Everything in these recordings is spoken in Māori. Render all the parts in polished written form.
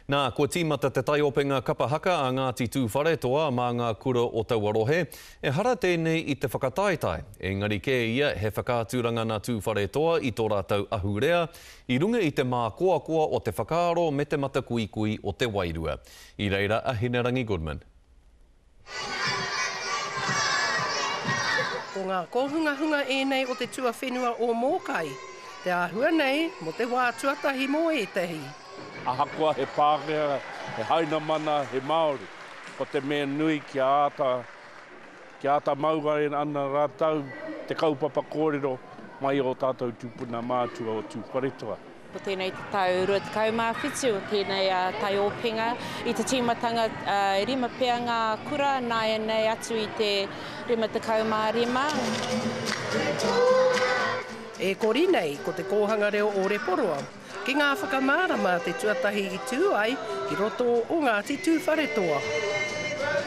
Nā, kua tīmata te taiopenga kapahaka a Ngāti Tūwharetoa mā ngā kura o Tauarohe, e hara tēnei i te whakataetai. Engari kē ia he whakāturanga nā Tūwharetoa i tō rātou ahurea, i runga i te mā koa o te whakaaro me te mata kui o te wairua. I reira a Hinerangi Goodman. Ko ngā kohunga e nei o te tua whenua o Mōkai. Te āhua nei mo te wā tuatahi mō e tehi. Ahakoa he Pākehā, he haina mana, he Māori. Ko te mea nui ki ata mauare ana rātau, te kaupapa kōrero mai o tātou tūpuna mātua o Tūwharetoa. Ko tēnei te tau rua te kaumāwhitu, o tēnei tai openga. I te tīmatanga rima pēr ngā kura, nai nei atu i te rima te kaumārima. E kori nei ko te kōhanga reo o Reporoa. Ki ngā whakamārama te tuatahi i tū ai, ki roto o Ngāti Tūwharetoa.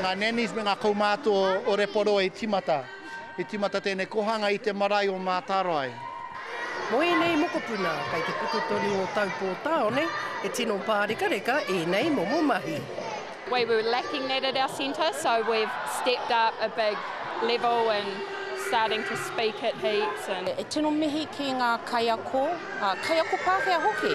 Ngā nenis me ngā kaumātua o Reporoa i timata. I timata tēnei kohanga i te marae o Mātaroai. Mo e nei mokopuna, kei te pukutori o Taupō Tāone, e tino pārika e nei momo mahi. We were lacking that at our centre, so we've stepped up a big level and starting to speak at heaps. E tino mihi ki ngā kaiako Pākehā hoki.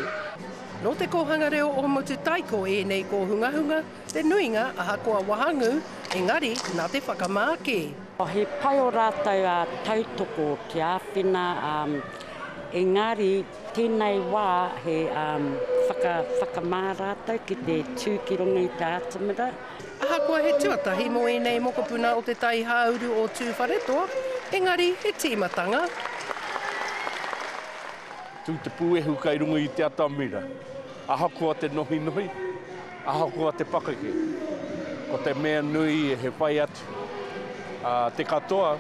No te kohanga reo o Mututaiko e nei ko hungahunga, te nuinga ahakoa wahangu, engari nā te whakamāke. He pai o rātou a tautoko ki āwhina, engari tēnei wā he whakamā rātou ki te tūkironga i te atamira. Ahakoa he tuatahi mo e nei mokopuna o te tai hauru o Tūwharetoa, engari he tīmatanga. Tū te pūehu kai runga i te atamira. Ahakoa te nohi, ahakoa te pakake. Ko te mea nui e he whai atu. Te katoa,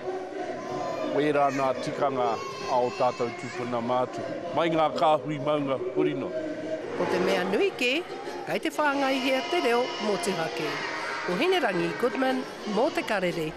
wera nā tikanga ao tātou tūpuna mātu. Mai ngā kāhui maunga hurino. Ko te mea nui ke, kei te whāngai hea te reo mō te hake. Ko Hinerangi Goodman, mō te karere.